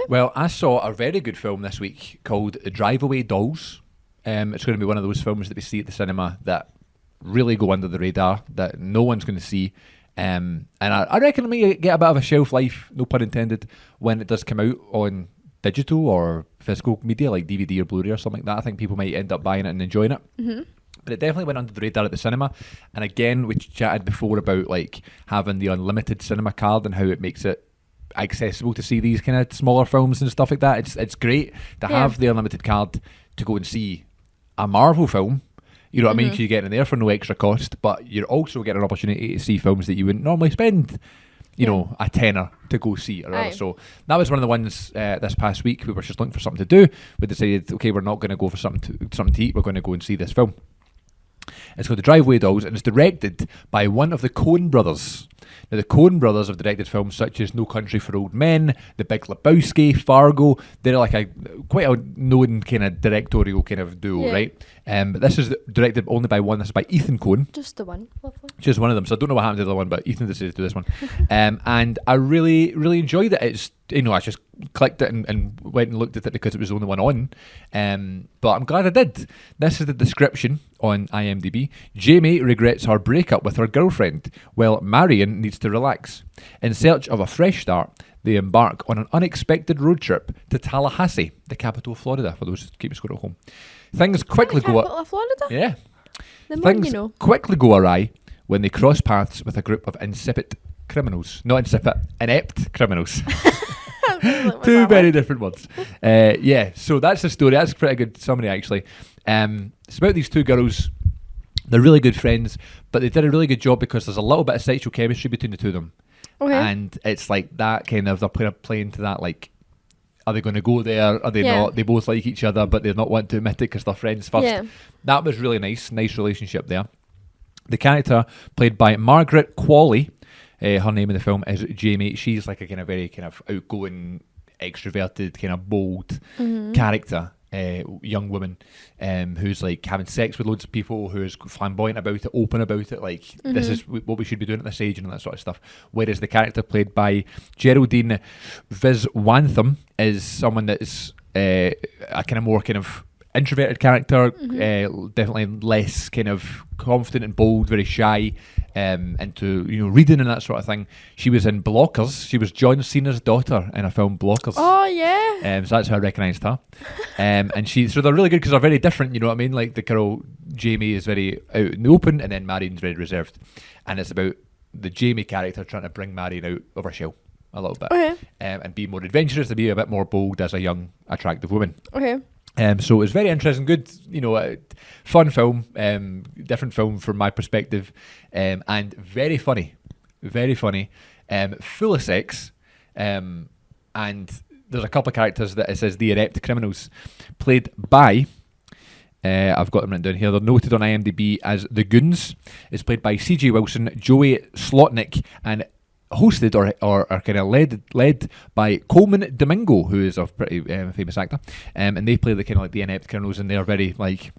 Well, I saw a very good film this week called Drive Away Dolls. It's going to be one of those films that we see at the cinema that really go under the radar, that no one's going to see. And I reckon it may get a bit of a shelf life, no pun intended, when it does come out on digital or physical media like DVD or Blu-ray or something like that. I think people might end up buying it and enjoying it. Mm-hmm. But it definitely went under the radar at the cinema. And again, we chatted before about like having the unlimited cinema card and how it makes it accessible to see these kind of smaller films and stuff like that. It's great to have the unlimited card to go and see a Marvel film. You know what I mean? 'Cause you're getting in there for no extra cost, but you're also getting an opportunity to see films that you wouldn't normally spend, you know, a tenner to go see. Or whatever. So that was one of the ones this past week. We were just looking for something to do. We decided, okay, we're not going to go for something to eat. We're going to go and see this film. It's called The Drive Away Dolls, and it's directed by one of the Coen brothers. Now, the Coen brothers have directed films such as No Country for Old Men, The Big Lebowski, Fargo. They're like quite a known kind of directorial kind of duo, right? But this is directed only by one. This is by Ethan Coen. Just the one. Lovely. Just one of them. So I don't know what happened to the other one, but Ethan decided to do this one. And I really, really enjoyed it. It's, you know, I just clicked it and went and looked at it because it was the only one on. But I'm glad I did. This is the description on IMDb. Jamie regrets her breakup with her girlfriend, while Marian needs to relax. In search of a fresh start, they embark on an unexpected road trip to Tallahassee, the capital of Florida, for those who keep score at home. Things quickly go Capital of Florida? Yeah. The more Things you know. quickly go awry when they cross paths with a group of insipid criminals. Not insipid, inept criminals. Two very different words. So that's the story. That's a pretty good summary, actually. It's about these two girls. They're really good friends, but they did a really good job because there's a little bit of sexual chemistry between the two of them. Okay. And it's like that kind of, they're playing to that, like, are they going to go there? Are they not? They both like each other, but they're not wanting to admit it because they're friends first. Yeah. That was really nice relationship there. The character played by Margaret Qualley, her name in the film is Jamie. She's like a kind of very kind of outgoing, extroverted, kind of bold character. Young woman who's like having sex with loads of people, who's flamboyant about it, open about it, like this is what we should be doing at this age and all that sort of stuff. Whereas the character played by Geraldine Viswanathan is someone that's a kind of more kind of introverted character, definitely less kind of confident and bold, very shy, into reading and that sort of thing. She was in Blockers. She was John Cena's daughter in a film Blockers. Oh yeah. So that's how I recognised her. And so they're really good because they're very different. You know what I mean? Like the girl Jamie is very out in the open, and then Marian's very reserved. And it's about the Jamie character trying to bring Marian out of her shell a little bit, and be more adventurous, to be a bit more bold as a young, attractive woman. Okay. So it was very interesting, good, fun film, different film from my perspective, and very funny, full of sex, and there's a couple of characters that it says the inept criminals, played by, I've got them written down here, they're noted on IMDb as the Goons. It's played by C.J. Wilson, Joey Slotnick, and hosted or kind of led by Coleman Domingo, who is a pretty famous actor, and they play the kind of like the inept criminals, and they're very funny.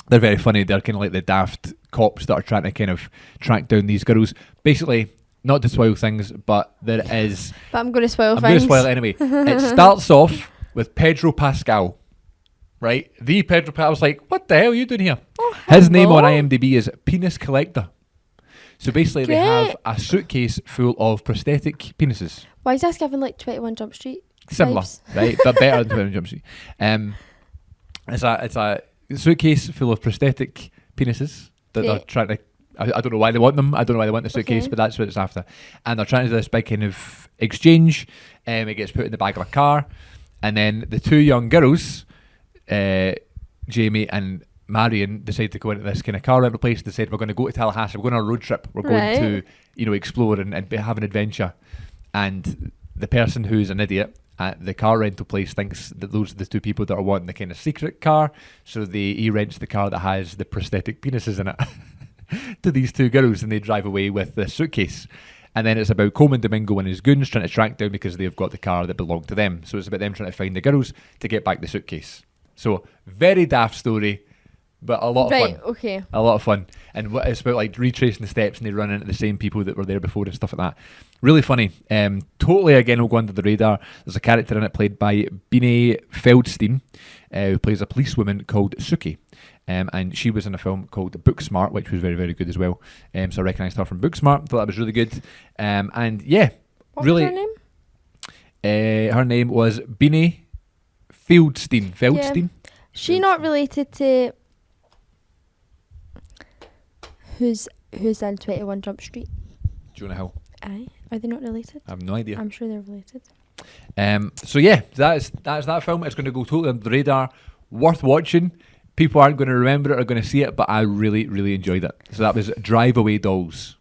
They're kind of like the daft cops that are trying to kind of track down these girls. Basically, not to spoil things, but there is. But I'm going to spoil things. I'm going to spoil it anyway. It starts off with Pedro Pascal. Right, the Pedro Pascal. I was like, what the hell are you doing here? His name on IMDb is Penis Collector. So basically, they have a suitcase full of prosthetic penises. Why is this giving like 21 Jump Street Similar, vibes? right? But better than 21 Jump Street. It's a suitcase full of prosthetic penises that they're trying to. I don't know why they want them. I don't know why they want the suitcase, but that's what it's after. And they're trying to do this big kind of exchange. It gets put in the back of a car, and then the two young girls, Jamie and Marian, decide to go into this kind of car rental place. They said, we're going to go to Tallahassee, we're going on a road trip, we're going to explore and have an adventure. And the person who's an idiot at the car rental place thinks that those are the two people that are wanting the kind of secret car, so he rents the car that has the prosthetic penises in it to these two girls, and they drive away with the suitcase. And then it's about Coleman Domingo and his goons trying to track down, because they've got the car that belonged to them. So it's about them trying to find the girls to get back the suitcase. So very daft story, but a lot of fun. Okay. A lot of fun. And it's about like retracing the steps, and they run into the same people that were there before and stuff like that. Really funny. Totally, again, will go under the radar. There's a character in it played by Beanie Feldstein, who plays a policewoman called Suki. And she was in a film called Booksmart, which was very, very good as well. So I recognised her from Booksmart. Thought that was really good. And yeah, What really. was her name? Her name was Beanie Feldstein. Yeah. She not related to who's in 21 Jump Street? Jonah Hill. Aye. Are they not related? I have no idea. I'm sure they're related. So yeah, that's that film. It's going to go totally under the radar. Worth watching. People aren't going to remember it or going to see it, but I really, really enjoyed it. So that was Drive Away Dolls.